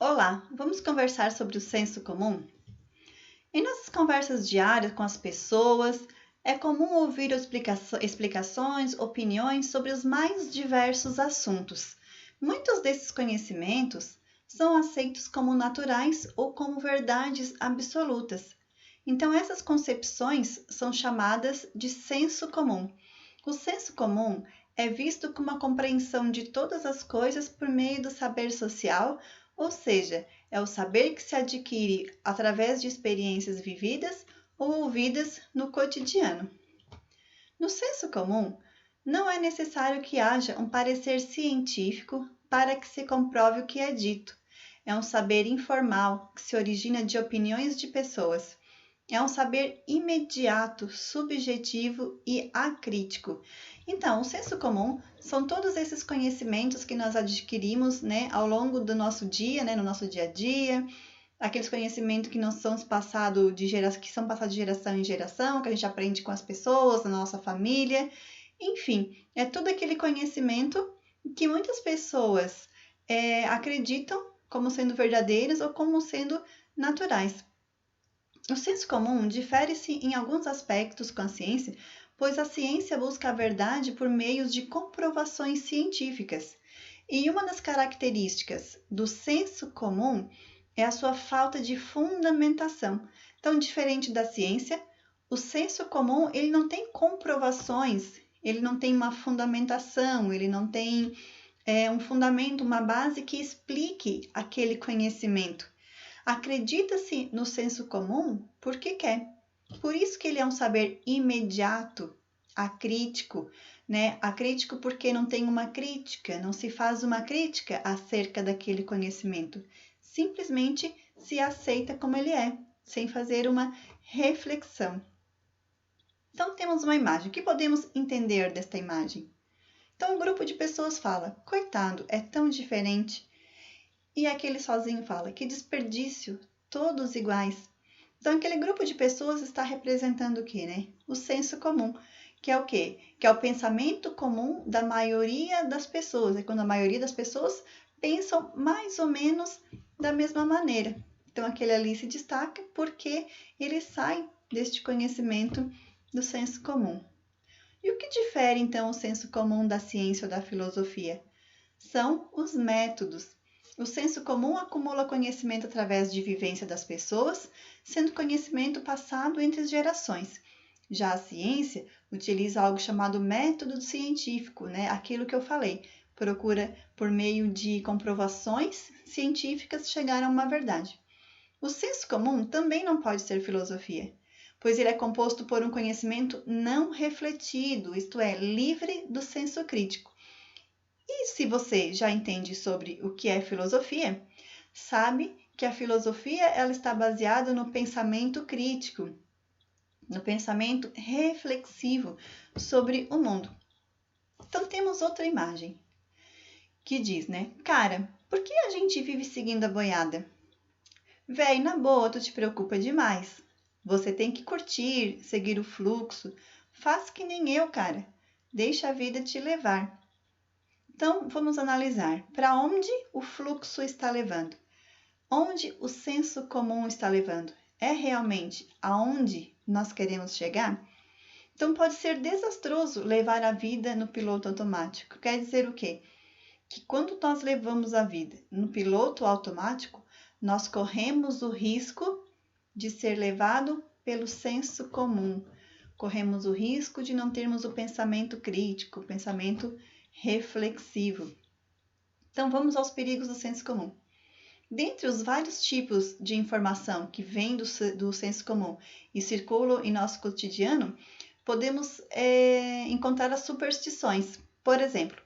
Olá, vamos conversar sobre o senso comum? Em nossas conversas diárias com as pessoas, é comum ouvir explicações, opiniões sobre os mais diversos assuntos. Muitos desses conhecimentos são aceitos como naturais ou como verdades absolutas. Então, essas concepções são chamadas de senso comum. O senso comum é visto como a compreensão de todas as coisas por meio do saber social, ou seja, é o saber que se adquire através de experiências vividas ou ouvidas no cotidiano. No senso comum, não é necessário que haja um parecer científico para que se comprove o que é dito. É um saber informal que se origina de opiniões de pessoas. É um saber imediato, subjetivo e acrítico. Então, o senso comum são todos esses conhecimentos que nós adquirimos, ao longo do nosso dia, no nosso dia a dia, aqueles conhecimentos que não são passados que são passados de geração em geração, que a gente aprende com as pessoas, na nossa família. Enfim, é todo aquele conhecimento que muitas pessoas acreditam como sendo verdadeiros ou como sendo naturais. O senso comum difere-se em alguns aspectos com a ciência, pois a ciência busca a verdade por meios de comprovações científicas. E uma das características do senso comum é a sua falta de fundamentação. Então, diferente da ciência, o senso comum ele não tem comprovações, ele não tem uma fundamentação, ele não tem um fundamento, uma base que explique aquele conhecimento. Acredita-se no senso comum porque quer. Por isso que ele é um saber imediato, acrítico, Acrítico porque não tem uma crítica, não se faz uma crítica acerca daquele conhecimento. Simplesmente se aceita como ele é, sem fazer uma reflexão. Então temos uma imagem. O que podemos entender desta imagem? Então um grupo de pessoas fala: coitado, é tão diferente. E aquele sozinho fala: que desperdício, todos iguais. Então, aquele grupo de pessoas está representando o quê, O senso comum, que é o quê? Que é o pensamento comum da maioria das pessoas. É quando a maioria das pessoas pensam mais ou menos da mesma maneira. Então, aquele ali se destaca porque ele sai deste conhecimento do senso comum. E o que difere, então, o senso comum da ciência ou da filosofia? São os métodos. O senso comum acumula conhecimento através de vivência das pessoas, sendo conhecimento passado entre as gerações. Já a ciência utiliza algo chamado método científico, Aquilo que eu falei, procura por meio de comprovações científicas chegar a uma verdade. O senso comum também não pode ser filosofia, pois ele é composto por um conhecimento não refletido, isto é, livre do senso crítico. E se você já entende sobre o que é filosofia, sabe que a filosofia ela está baseada no pensamento crítico, no pensamento reflexivo sobre o mundo. Então temos outra imagem que diz, Cara, por que a gente vive seguindo a boiada? Véi, na boa, tu te preocupa demais. Você tem que curtir, seguir o fluxo. Faz que nem eu, cara. Deixa a vida te levar. Então, vamos analisar para onde o fluxo está levando. Onde o senso comum está levando? É realmente aonde nós queremos chegar? Então, pode ser desastroso levar a vida no piloto automático. Quer dizer o quê? Que quando nós levamos a vida no piloto automático, nós corremos o risco de ser levado pelo senso comum. Corremos o risco de não termos o pensamento crítico, o pensamento reflexivo. Então, vamos aos perigos do senso comum. Dentre os vários tipos de informação que vêm do senso comum e circulam em nosso cotidiano, podemos encontrar as superstições. Por exemplo,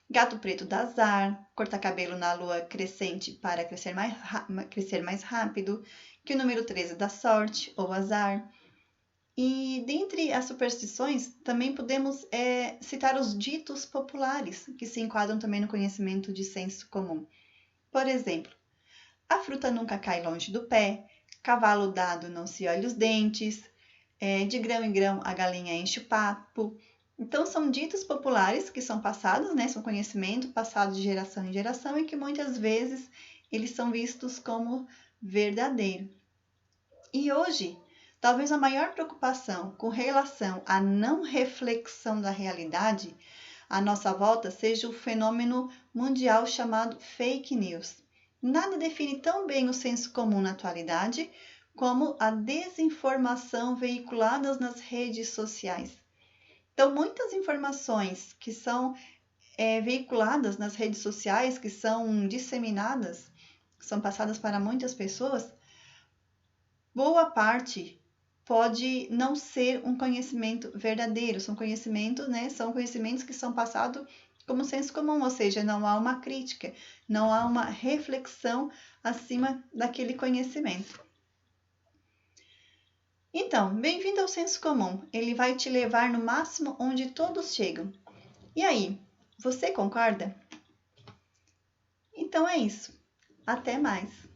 gato preto dá azar, cortar cabelo na lua crescente para crescer mais rápido, que o número 13 dá sorte ou azar. E dentre as superstições, também podemos citar os ditos populares, que se enquadram também no conhecimento de senso comum. Por exemplo, a fruta nunca cai longe do pé, cavalo dado não se olha os dentes, de grão em grão a galinha enche o papo. Então, são ditos populares que são passados, são conhecimento passado de geração em geração e que muitas vezes eles são vistos como verdadeiro. E hoje, talvez a maior preocupação com relação à não reflexão da realidade à nossa volta seja o fenômeno mundial chamado fake news. Nada define tão bem o senso comum na atualidade como a desinformação veiculada nas redes sociais. Então, muitas informações que são veiculadas nas redes sociais, que são disseminadas, são passadas para muitas pessoas, boa parte pode não ser um conhecimento verdadeiro, são conhecimentos, são conhecimentos que são passados como senso comum, ou seja, não há uma crítica, não há uma reflexão acima daquele conhecimento. Então, bem-vindo ao senso comum, ele vai te levar no máximo onde todos chegam. E aí, você concorda? Então é isso, até mais!